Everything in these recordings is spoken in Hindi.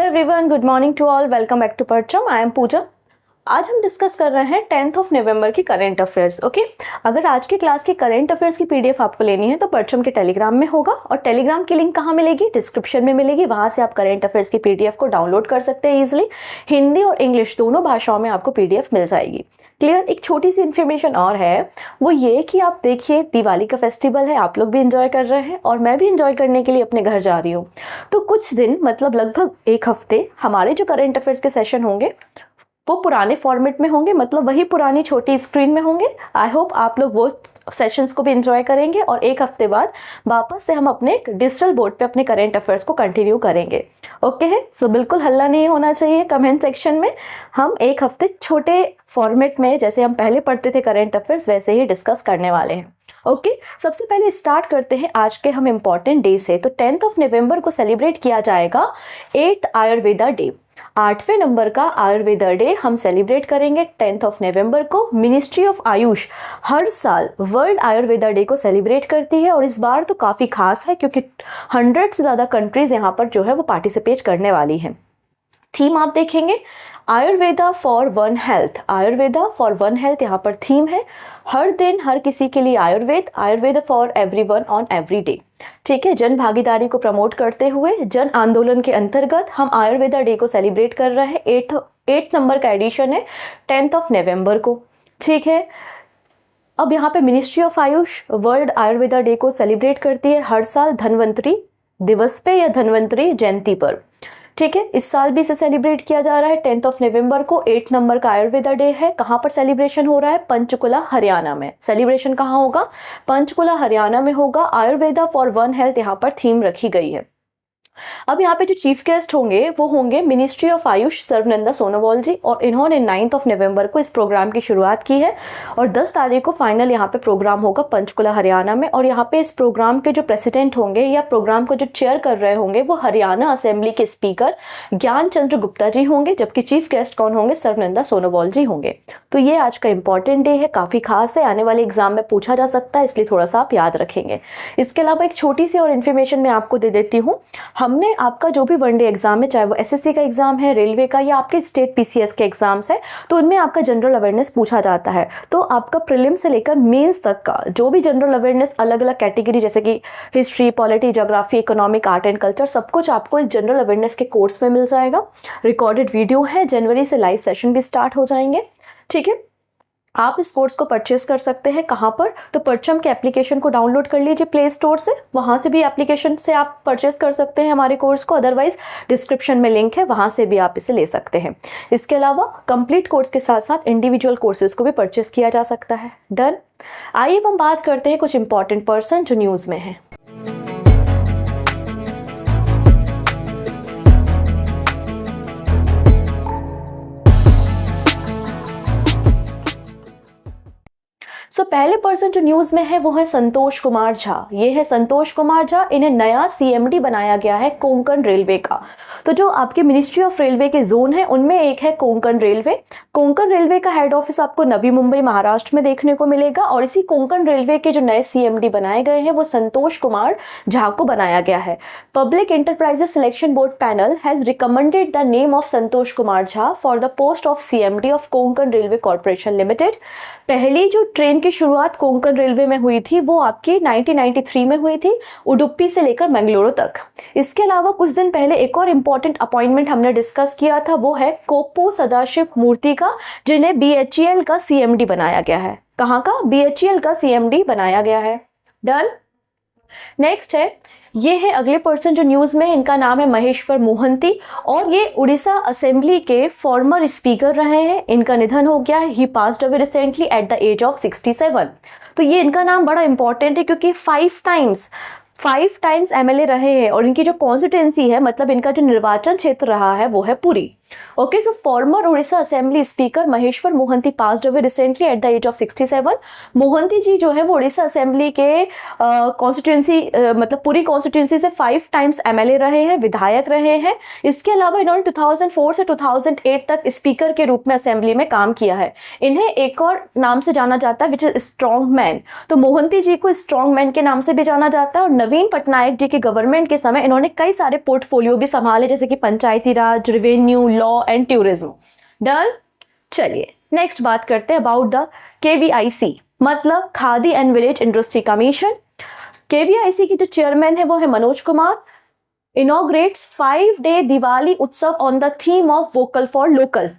Everyone, good morning to all, welcome back to Parcham. I am Pooja. आज हम डिस्कस कर रहे हैं 10th ऑफ नवंबर की करंट अफेयर्स। ओके, अगर आज की क्लास की करंट अफेयर्स की पीडीएफ आपको लेनी है तो परचम के टेलीग्राम में होगा, और टेलीग्राम की लिंक कहाँ मिलेगी? डिस्क्रिप्शन में मिलेगी। वहां से आप करंट अफेयर्स की पीडीएफ को डाउनलोड कर सकते हैं इजिली। हिंदी और इंग्लिश दोनों भाषाओं में आपको पीडीएफ मिल जाएगी। क्लियर। एक छोटी सी इन्फॉर्मेशन और है, वो ये कि आप देखिए दिवाली का फेस्टिवल है, आप लोग भी इंजॉय कर रहे हैं और मैं भी इंजॉय करने के लिए अपने घर जा रही हूँ। तो कुछ दिन मतलब लगभग एक हफ्ते हमारे जो करंट अफेयर्स के सेशन होंगे वो पुराने फॉर्मेट में होंगे, मतलब वही पुरानी छोटी स्क्रीन में होंगे। आई होप आप लोग वो सेशंस को भी एंजॉय करेंगे और एक हफ्ते बाद वापस से हम अपने डिजिटल बोर्ड पे अपने करंट अफेयर्स को कंटिन्यू करेंगे। ओके है, सो बिल्कुल हल्ला नहीं होना चाहिए कमेंट सेक्शन में। हम एक हफ्ते छोटे फॉर्मेट में जैसे हम पहले पढ़ते थे करंट अफेयर्स वैसे ही डिस्कस करने वाले हैं। ओके, सबसे पहले स्टार्ट करते हैं आज के हम इम्पॉर्टेंट डे से। तो 10th ऑफ नवंबर को सेलिब्रेट किया जाएगा 8th आयुर्वेदा डे। 8वें नंबर का आयुर्वेदा डे हम सेलिब्रेट करेंगे 10th ऑफ नवंबर को। मिनिस्ट्री ऑफ आयुष हर साल वर्ल्ड आयुर्वेदा डे को सेलिब्रेट करती है और इस बार तो काफ़ी खास है क्योंकि 100 से ज़्यादा कंट्रीज़ यहाँ पर जो है वो पार्टिसिपेट करने वाली हैं। थीम आप देखेंगे Ayurveda for one health. Ayurveda for one health यहाँ पर थीम है। हर दिन हर किसी के लिए Ayurveda, Ayurveda for everyone on every day. ठीक है, जन भागीदारी को प्रमोट करते हुए जन आंदोलन के अंतर्गत हम आयुर्वेदा डे को सेलिब्रेट कर रहे हैं। 8 नंबर का एडिशन है 10th ऑफ नवंबर को। ठीक है, अब यहाँ पे ministry of Ayush world Ayurveda day को सेलिब्रेट करती है हर साल धन्वंतरी दिवस पे या धन्वंतरी जयंती पर। ठीक है, इस साल भी इसे सेलिब्रेट किया जा रहा है 10th ऑफ नवंबर को। 8 नंबर का आयुर्वेदा डे है। कहाँ पर सेलिब्रेशन हो रहा है? पंचकुला हरियाणा में। सेलिब्रेशन कहाँ होगा? पंचकुला हरियाणा में होगा। आयुर्वेदा फॉर वन हेल्थ यहाँ पर थीम रखी गई है। अब यहाँ पे जो चीफ गेस्ट होंगे वो होंगे मिनिस्ट्री ऑफ आयुष सर्वनंदा सोनोवाल जी, और इन्होंने 9th ऑफ नवंबर को इस प्रोग्राम की शुरुआत की है और 10 तारीख को फाइनल यहाँ पे प्रोग्राम होगा पंचकुला हरियाणा में। और यहाँ पे इस प्रोग्राम के जो प्रेसिडेंट होंगे या प्रोग्राम को जो चेयर कर रहे होंगे वो हरियाणा असेंबली के स्पीकर ज्ञान चंद्र गुप्ता जी होंगे, जबकि चीफ गेस्ट कौन होंगे? सर्वनंदा सोनोवाल जी होंगे। तो ये आज का इंपॉर्टेंट डे है, काफ़ी खास है, आने वाले एग्जाम में पूछा जा सकता है, इसलिए थोड़ा सा आप याद रखेंगे। इसके अलावा एक छोटी सी और इन्फॉर्मेशन मैं आपको दे देती हूँ। हमने आपका जो भी वनडे एग्जाम है, चाहे वो एसएससी का एग्जाम है, रेलवे का या आपके स्टेट पीसीएस के एग्जाम्स है, तो उनमें आपका जनरल अवेयरनेस पूछा जाता है। तो आपका प्रीलिम से लेकर मेंस तक का जो भी जनरल अवेयरनेस अलग अलग कैटेगरी जैसे कि history, polity, geography, economic, art and culture, सब कुछ आपको इस जनरल अवेयरनेस के कोर्स में मिल जाएगा। रिकॉर्डेड वीडियो है, जनवरी से लाइव सेशन भी स्टार्ट हो जाएंगे। ठीक है, आप इस कोर्स को परचेस कर सकते हैं। कहाँ पर? तो परचम के एप्लीकेशन को डाउनलोड कर लीजिए प्ले स्टोर से, वहाँ से भी एप्लीकेशन से आप परचेस कर सकते हैं हमारे कोर्स को। अदरवाइज डिस्क्रिप्शन में लिंक है, वहाँ से भी आप इसे ले सकते हैं। इसके अलावा कंप्लीट कोर्स के साथ साथ इंडिविजुअल कोर्सेज को भी परचेस किया जा सकता है। डन। आइए हम बात करते हैं कुछ इंपॉर्टेंट पर्सन जो न्यूज़ में है। पहले पर्सन जो न्यूज में है वो है संतोष कुमार झा। ये है संतोष कुमार झा, इन्हें नया सीएमडी बनाया गया है कोंकण रेलवे का। तो जो आपके मिनिस्ट्री ऑफ रेलवे के जोन है उनमें एक है कोंकण रेलवे। कोंकण रेलवे का हेड ऑफिस आपको नवी मुंबई महाराष्ट्र में देखने को मिलेगा, और इसी कोंकण रेलवे के जो नए सीएमडी बनाए गए हैं वो संतोष कुमार झा को बनाया गया है। Public enterprises selection board panel has recommended the name of Santosh Kumar Jha for the post of CMD of Konkan railway corporation limited. पहली जो ट्रेन की शुरुआत कोंकण रेलवे में हुई थी वो आपकी 1993 में हुई थी, उडुपी से लेकर मंगलुरु तक। इसके अलावा कुछ दिन पहले एक और इम्पॉर्टेंट अपॉइंटमेंट हमने डिस्कस किया था, वो है कोप्पू सदाशिव मूर्ति का, जिन्हें बीएचईएल का सीएमडी बनाया गया है। कहाँ का? बीएचईएल का सीएमडी बनाया गया है। डन। नेक्स्ट है, ये है अगले पर्सन जो न्यूज में, इनका नाम है महेश्वर मोहंती और ये उड़ीसा असेंबली के फॉर्मर स्पीकर रहे हैं। इनका निधन हो गया है। He passed away recently at the age of 67। तो ये इनका नाम बड़ा इंपॉर्टेंट है क्योंकि 5 टाइम्स एमएलए रहे हैं और इनकी जो कॉन्स्टिट्यूंसी है, मतलब इनका जो निर्वाचन क्षेत्र रहा है वो है Puri. Okay, so former Odisha assembly speaker Maheshwar Mohanty passed away recently at the age of 67। Mohanty ji जो है वो उड़ीसा असेंबली के कॉन्स्टिट्यूंसी मतलब पूरी कॉन्स्टिट्यूंसी से 5 टाइम्स एमएलए रहे हैं, विधायक रहे हैं। इसके अलावा इन्होंने 2004 से 2008 तक स्पीकर के रूप में असेंबली में काम किया है। इन्हें एक और नाम से जाना जाता है विच इज स्ट्रॉन्ग मैन। तो मोहंती जी को स्ट्रॉन्ग मैन के नाम से भी जाना जाता है। और नवीन पटनायक जी के गवर्नमेंट के समय इन्होंने कई सारे पोर्टफोलियो भी संभाले, जैसे कि Panchayati Raj, revenue, law and tourism. Done. चलिए नेक्स्ट बात करते हैं अबाउट द KVIC, मतलब Khadi and village industry commission. KVIC की जो चेयरमैन है वो है मनोज कुमार। इनॉग्रेट्स 5-day दिवाली उत्सव on the theme of vocal for local.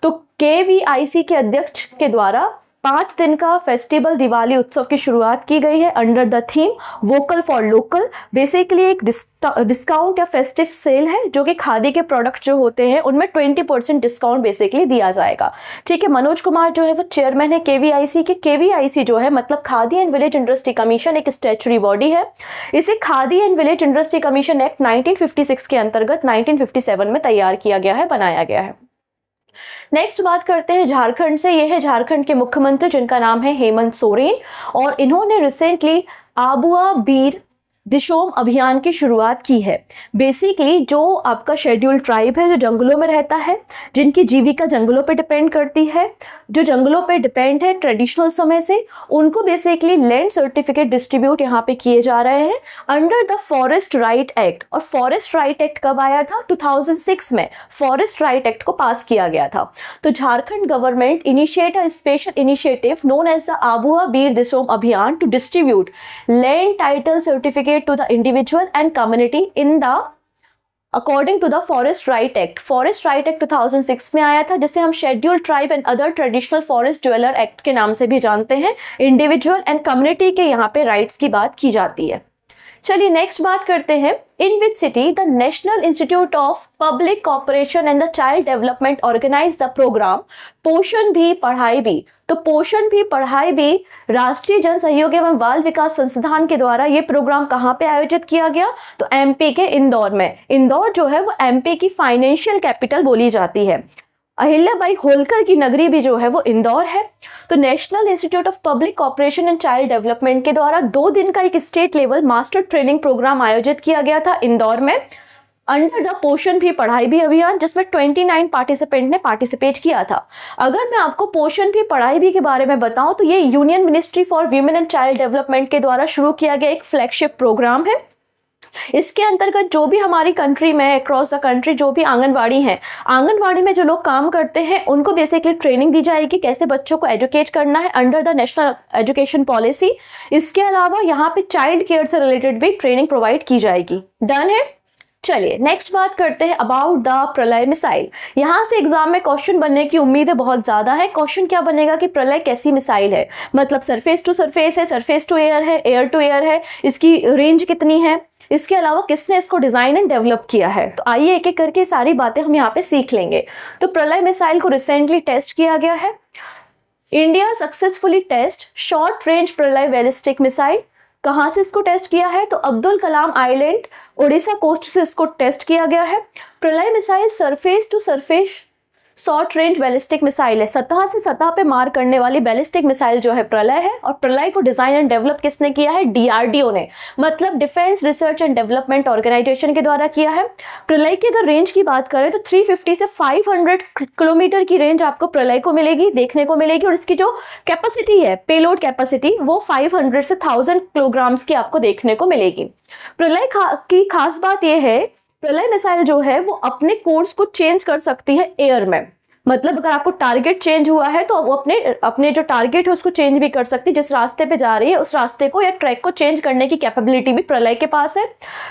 तो KVIC के अध्यक्ष के द्वारा 5 दिन का फेस्टिवल दिवाली उत्सव की शुरुआत की गई है under the theme vocal for local. Basically एक डिस्काउंट या फेस्टिव सेल है जो कि खादी के प्रोडक्ट जो होते हैं उनमें 20% डिस्काउंट बेसिकली दिया जाएगा। ठीक है, मनोज कुमार जो है वो चेयरमैन है KVIC के। KVIC जो है मतलब Khadi and village industry commission एक स्टैट्यूटरी बॉडी है। इसे khadi and village industry commission act 1956 के अंतर्गत 1957 में तैयार किया गया है, बनाया गया है। नेक्स्ट बात करते हैं झारखंड से। यह है झारखंड के मुख्यमंत्री जिनका नाम है हेमंत सोरेन, और इन्होंने रिसेंटली आबुआ बीर दिशोम अभियान की शुरुआत की है। बेसिकली जो आपका शेड्यूल ट्राइब है जो जंगलों में रहता है, जिनकी जीविका जंगलों पे डिपेंड करती है, जो जंगलों पे डिपेंड है ट्रेडिशनल समय से, उनको बेसिकली लैंड सर्टिफिकेट डिस्ट्रीब्यूट यहाँ पे किए जा रहे हैं under the forest right act. और फॉरेस्ट राइट एक्ट कब आया था? 2006 में फॉरेस्ट राइट एक्ट को पास किया गया था। तो Jharkhand government initiate a special initiative known as the Abua Bir Dishom Abhiyan to distribute land title certificate to the individual and community in the according to the Forest Right Act। Forest Right Act 2006 में आया था, जिसे हम schedule tribe and other traditional forest dweller act के नाम से भी जानते हैं। इंडिविजुअल एंड कम्युनिटी के यहाँ पे राइट्स की बात की जाती है। चलिए नेक्स्ट बात करते हैं। In which city the national institute of public corporation and the child development organise the program Poshan Bhi पढ़ाई भी। तो पोषण भी पढ़ाई भी राष्ट्रीय जन सहयोग एवं बाल विकास संस्थान के द्वारा ये प्रोग्राम कहाँ पे आयोजित किया गया? तो MP के इंदौर में। इंदौर जो है वो MP की फाइनेंशियल कैपिटल बोली जाती है। अहिल्याबाई होलकर की नगरी भी जो है वो इंदौर है। तो national institute of public corporation and child development के द्वारा 2 दिन का एक state level master training programme आयोजित किया गया था इंदौर में अंडर द पोषण भी पढ़ाई भी अभियान, जिसमें 29 पार्टिसिपेंट ने पार्टिसिपेट किया था। अगर मैं आपको पोषण भी पढ़ाई भी के बारे में बताऊं तो ये union ministry for women and child development के द्वारा शुरू किया गया एक फ्लैगशिप प्रोग्राम है। इसके अंतर्गत जो भी हमारी कंट्री में अक्रॉस द कंट्री जो भी आंगनवाड़ी हैं, आंगनवाड़ी में जो लोग काम करते हैं उनको बेसिकली ट्रेनिंग दी जाएगी कैसे बच्चों को एजुकेट करना है under the national education policy. इसके अलावा यहाँ पे चाइल्ड केयर से रिलेटेड भी ट्रेनिंग प्रोवाइड की जाएगी। डन है। चलिए नेक्स्ट बात करते हैं अबाउट द प्रलय मिसाइल। यहाँ से एग्जाम में क्वेश्चन बनने की उम्मीदें बहुत ज्यादा है। क्वेश्चन क्या बनेगा कि प्रलय कैसी मिसाइल है, मतलब सरफेस टू सरफेस है, सरफेस टू एयर है, एयर टू एयर है, इसकी रेंज कितनी है, इसके अलावा किसने इसको डिजाइन एंड डेवलप किया है। तो आइए एक एक करके सारी बातें हम यहाँ पे सीख लेंगे। तो प्रलय मिसाइल को रिसेंटली टेस्ट किया गया है। India successfully test short range Pralay ballistic missile. कहाँ से इसको टेस्ट किया है? तो अब्दुल कलाम आइलैंड ओडिशा कोस्ट से इसको टेस्ट किया गया है। Pralay missile surface to surface short range ballistic missile है। सतह से सतह पे मार करने वाली बैलिस्टिक मिसाइल जो है प्रलय है। और प्रलय को डिजाइन एंड डेवलप किसने किया है? DRDO ने, मतलब defence research and development organisation के द्वारा किया है। प्रलय की अगर रेंज की बात करें तो 350 से 500 किलोमीटर की रेंज आपको प्रलय को मिलेगी, देखने को मिलेगी। और इसकी जो कैपेसिटी है, पेलोड कैपेसिटी, वो 500 से 1000 किलोग्राम्स की आपको देखने को मिलेगी। प्रलय की खास बात यह है, प्रलय मिसाइल जो है वो अपने कोर्स को चेंज कर सकती है एयर में। मतलब अगर आपको टारगेट चेंज हुआ है तो वो अपने जो टारगेट है उसको चेंज भी कर सकती है। जिस रास्ते पे जा रही है उस रास्ते को या ट्रैक को चेंज करने की कैपेबिलिटी भी प्रलय के पास है।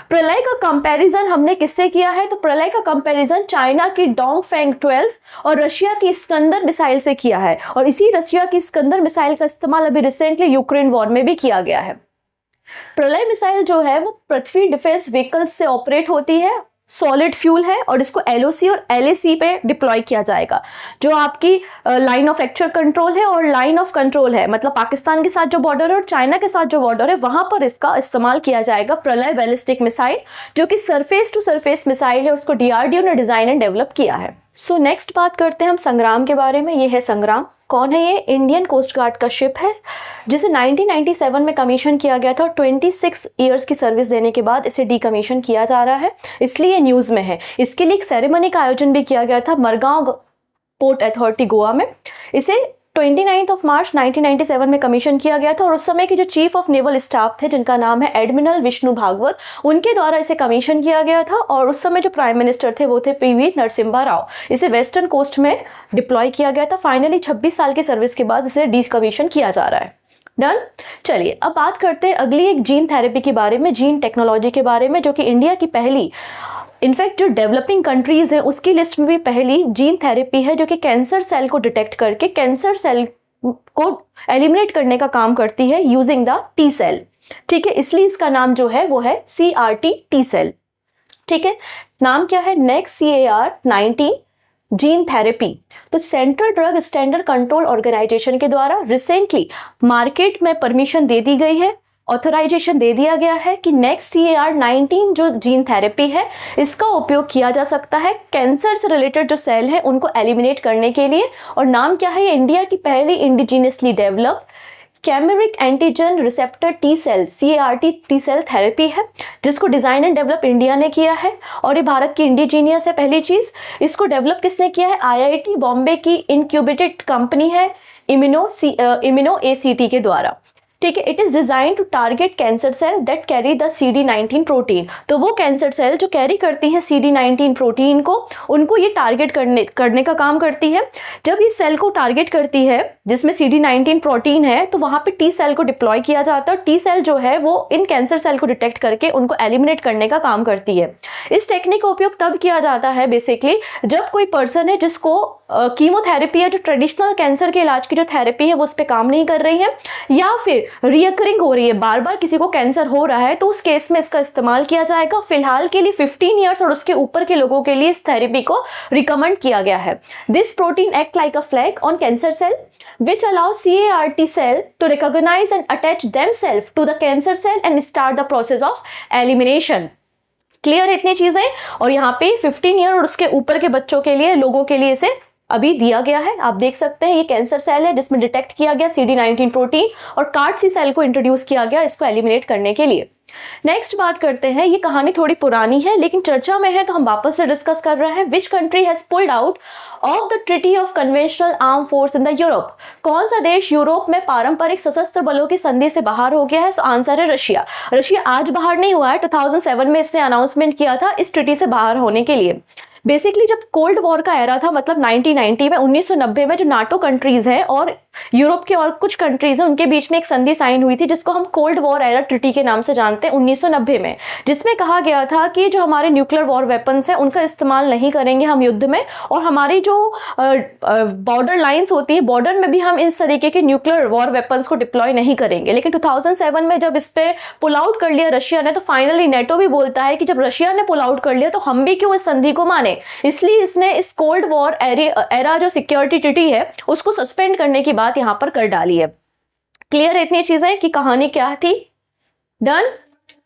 प्रलय का कंपैरिजन हमने किससे किया है? तो प्रलय का कंपैरिजन चाइना की डोंगफेंग 12 और रशिया की स्कंदर मिसाइल से किया है। और इसी रशिया की स्कंदर मिसाइल का इस्तेमाल अभी रिसेंटली यूक्रेन वॉर में भी किया गया है। प्रलय मिसाइल जो है वो पृथ्वी डिफेंस व्हीकल्स से ऑपरेट होती है, सॉलिड फ्यूल है और इसको LOC और LAC पे डिप्लॉय किया जाएगा। जो आपकी लाइन ऑफ एक्चुअल कंट्रोल है और लाइन ऑफ कंट्रोल है, मतलब पाकिस्तान के साथ जो बॉर्डर है और चाइना के साथ जो बॉर्डर है, वहां पर इसका इस्तेमाल किया जाएगा प्रलय बैलिस्टिक मिसाइल, जो कि सरफेस टू सरफेस मिसाइल है और उसको DRDO ने डिजाइन एंड डेवलप किया है। सो नेक्स्ट बात करते हैं हम संग्राम के बारे में। ये है संग्राम। कौन है ये? इंडियन कोस्ट गार्ड का शिप है, जिसे 1997 में कमीशन किया गया था और 26 ईयर्स की सर्विस देने के बाद इसे डीकमीशन किया जा रहा है, इसलिए न्यूज में है। इसके लिए एक सेरेमनी का आयोजन भी किया गया था मरगांव पोर्ट अथॉरिटी गोवा में। इसे 29 मार्च 1997 में कमीशन किया गया था और उस समय के जो चीफ ऑफ नेवल स्टाफ थे, जिनका नाम है एडमिरल विष्णु भागवत, उनके द्वारा इसे कमीशन किया गया था। और उस समय जो प्राइम मिनिस्टर थे वो थे PV नरसिम्हा राव। इसे वेस्टर्न कोस्ट में डिप्लॉय किया गया था। फाइनली 26 साल की सर्विस के बाद इसे डीकमीशन किया जा रहा है। डन। चलिए अब बात करते हैं अगली एक जीन थेरेपी के बारे में, जीन टेक्नोलॉजी के बारे में, जो कि इंडिया की पहली, इनफैक्ट जो डेवलपिंग कंट्रीज है उसकी लिस्ट में भी पहली जीन थेरेपी है, जो कि कैंसर सेल को डिटेक्ट करके कैंसर सेल को एलिमिनेट करने का काम करती है यूजिंग द T सेल। ठीक है, इसलिए इसका नाम जो है वो है CRT T सेल। ठीक है, नाम क्या है? Next CAR-19 gene therapy. तो central drug standard control organisation के द्वारा रिसेंटली मार्केट में परमिशन दे दी गई है, ऑथराइजेशन दे दिया गया है कि नेक्स्ट CAR-19 जो जीन थेरेपी है, इसका उपयोग किया जा सकता है कैंसर से रिलेटेड जो सेल है उनको एलिमिनेट करने के लिए। और नाम क्या है? ये इंडिया की पहली indigenously develop chimeric antigen receptor T cell CAR-T T cell therapy है, जिसको डिजाइन एंड डेवलप इंडिया ने किया है और ये भारत की इंडिजीनियस है। पहली चीज, इसको डेवलप किसने किया है? IIT बॉम्बे की इनक्यूबेटेड कंपनी है इम्यूनो ACT के द्वारा। ठीक है, it is design to target cancer cell that carry the CD19 protein. तो वो कैंसर सेल जो कैरी करती है CD19 प्रोटीन को, उनको ये टारगेट करने का काम करती है। जब इस सेल को टारगेट करती है जिसमें CD19 प्रोटीन है, तो वहां पे T सेल को डिप्लॉय किया जाता है और T सेल जो है वो इन कैंसर सेल को डिटेक्ट करके उनको एलिमिनेट करने का काम करती है। इस टेक्निक का उपयोग तब किया जाता है बेसिकली जब कोई पर्सन है जिसको कीमोथेरेपी है, जो ट्रेडिशनल कैंसर के इलाज की जो थेरेपी है वो उस पर काम नहीं कर रही है, या फिर रिकरिंग हो रही है, बार बार किसी को कैंसर हो रहा है, तो उस केस में इसका इस्तेमाल किया जाएगा। फिलहाल के लिए 15 ईयर्स और उसके ऊपर के लोगों के लिए इस थेरेपी को रिकमेंड किया गया है। This protein act like a flag on cancer cell which allows CAR-T cell to recognize and attach themselves to the cancer cell and start the process of elimination। Clear है इतनी चीजें? और यहाँ पे 15 ईयर और उसके ऊपर के बच्चों के लिए, लोगों के लिए इसे अभी दिया गया है। आप देख सकते हैं ये कैंसर सेल है जिसमें डिटेक्ट किया गया CD19 प्रोटीन और CAR-T सेल को इंट्रोड्यूस किया गया इसको एलिमिनेट करने के लिए। नेक्स्ट बात करते हैं, ये कहानी थोड़ी पुरानी है लेकिन चर्चा में है तो हम वापस से डिस्कस कर रहे हैं। Which country has pulled out of the treaty of conventional arm force in the Europe? कौन सा देश यूरोप में पारंपरिक सशस्त्र बलों की संधि से बाहर हो गया है? आंसर है रशिया। रशिया आज बाहर नहीं हुआ है, 2007 में इसने अनाउंसमेंट किया था इस ट्रीटी से बाहर होने के लिए। बेसिकली जब कोल्ड वॉर का एरा था, मतलब 1990 में, 1990 में जो नाटो कंट्रीज हैं और यूरोप के और कुछ कंट्रीज हैं उनके बीच में एक संधि साइन हुई थी जिसको हम कोल्ड वॉर एरा ट्रीटी के नाम से जानते हैं 1990 में, जिसमें कहा गया था कि जो हमारे न्यूक्लियर वॉर वेपन्स हैं उनका इस्तेमाल नहीं करेंगे हम युद्ध में, और हमारी जो बॉर्डर लाइंस होती है, बॉर्डर में भी हम इस तरीके के न्यूक्लियर वॉर वेपन्स को डिप्लॉय नहीं करेंगे। लेकिन 2007 में जब इस पे पुल आउट कर लिया रशिया ने, तो फाइनली नेटो भी बोलता है कि जब रशिया ने पुल आउट कर लिया तो हम भी क्यों इस संधि को माने, इसलिए इसने इस कोल्ड वॉर एरा जो सिक्योरिटी ट्रीटी है उसको सस्पेंड करने की बात यहां पर कर डाली है। क्लियर है इतनी चीजें कि कहानी क्या थी? डन।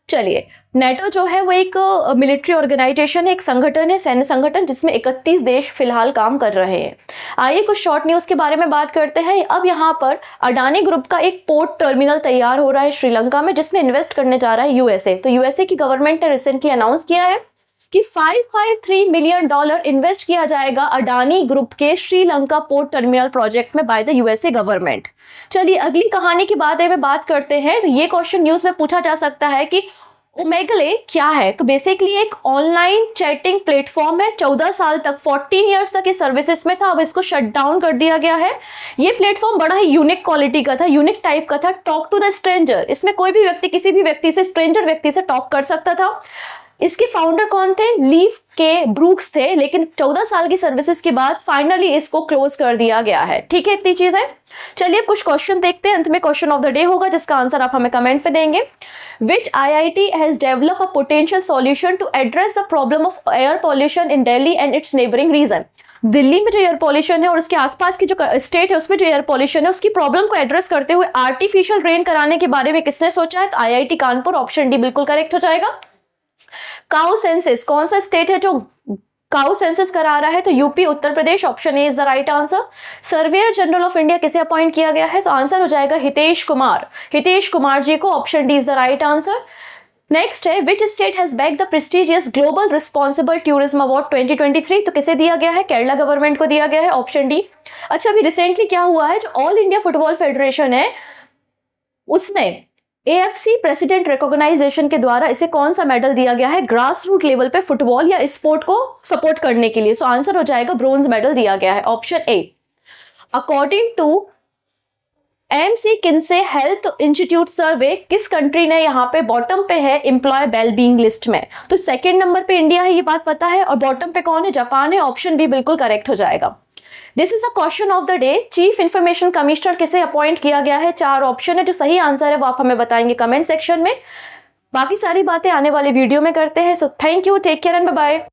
चलिए, नेटो जो है वो एक मिलिट्री ऑर्गेनाइजेशन है, एक संगठन है, सैन्य संगठन, जिसमें 31 देश फिलहाल काम कर रहे हैं। आइए कुछ शॉर्ट न्यूज के बारे में बात करते हैं। अब यहाँ पर अडानी ग्रुप का एक पोर्ट टर्मिनल तैयार हो रहा है श्रीलंका में, जिसमें इन्वेस्ट करने जा रहा है यूएसए। तो यूएसए की गवर्नमेंट ने रिसेंटली अनाउंस किया है कि $553 मिलियन इन्वेस्ट किया जाएगा अडानी ग्रुप के श्रीलंका पोर्ट टर्मिनल प्रोजेक्ट में बाय द यूएसए गवर्नमेंट। चलिए अगली कहानी के बारे में बात करते हैं। तो ये क्वेश्चन न्यूज में पूछा जा सकता है कि ओमेगले क्या है? तो बेसिकली एक ऑनलाइन चैटिंग प्लेटफॉर्म है, 14 साल तक, 14 ईयर्स तक ये सर्विसेज में था, अब इसको शट डाउन कर दिया गया है। ये प्लेटफॉर्म बड़ा ही यूनिक क्वालिटी का था, यूनिक टाइप का था, टॉक टू द स्ट्रेंजर। इसमें कोई भी व्यक्ति किसी भी व्यक्ति से, स्ट्रेंजर व्यक्ति से टॉक कर सकता था। इसके फाउंडर कौन थे? लीव के ब्रूक्स थे, लेकिन 14 साल की सर्विसेज के बाद फाइनली इसको क्लोज कर दिया गया है। ठीक है, इतनी चीज है। चलिए कुछ क्वेश्चन देखते हैं, अंत में क्वेश्चन ऑफ द डे होगा जिसका आंसर आप हमें कमेंट पे देंगे। Which IIT has develop a potential solution to address the problem of air pollution in Delhi and its neighbouring region? Delhi में जो एयर पॉल्यूशन है और उसके आसपास की जो स्टेट है उसमें जो एयर पॉल्यूशन है उसकी प्रॉब्लम को एड्रेस करते हुए आर्टिफिशियल रेन कराने के बारे में किसने सोचा है? तो IIT कानपुर, ऑप्शन डी बिल्कुल करेक्ट हो जाएगा। काउ सेंसस, कौन सा स्टेट है जो काउ सेंसस करा रहा है? तो UP, Uttar Pradesh, option A is the right answer. Surveyor general of India किसे अपॉइंट किया गया है? तो आंसर हो जाएगा हितेश कुमार, हितेश कुमार जी को, option D is the right answer. Next है which state has back the prestigious global responsible tourism award 2023? तो किसे दिया गया है? केरला गवर्नमेंट को दिया गया है, ऑप्शन डी। अच्छा, अभी रिसेंटली क्या हुआ है, जो ऑल इंडिया फुटबॉल फेडरेशन है उसने AFC प्रेसिडेंट रिकॉग्नाइजेशन के द्वारा इसे कौन सा मेडल दिया गया है? ग्रास रूट लेवल पे फुटबॉल या स्पोर्ट को सपोर्ट करने के लिए। सो आंसर हो जाएगा ब्रोंज मेडल दिया गया है, option A. According to MC Kinsey health institute survey, किस कंट्री ने यहाँ पे बॉटम पे है एम्प्लॉय वेलबींग लिस्ट में? तो सेकंड नंबर पे इंडिया है, ये बात पता है, और बॉटम पे कौन है? जापान है, ऑप्शन बी बिल्कुल करेक्ट हो जाएगा। This is a question of the day. Chief information commissioner किसे अपॉइंट किया गया है? 4 ऑप्शन है, जो सही आंसर है वो आप हमें बताएंगे कमेंट सेक्शन में। बाकी सारी बातें आने वाले वीडियो में करते हैं। So thank you, take care and bye bye.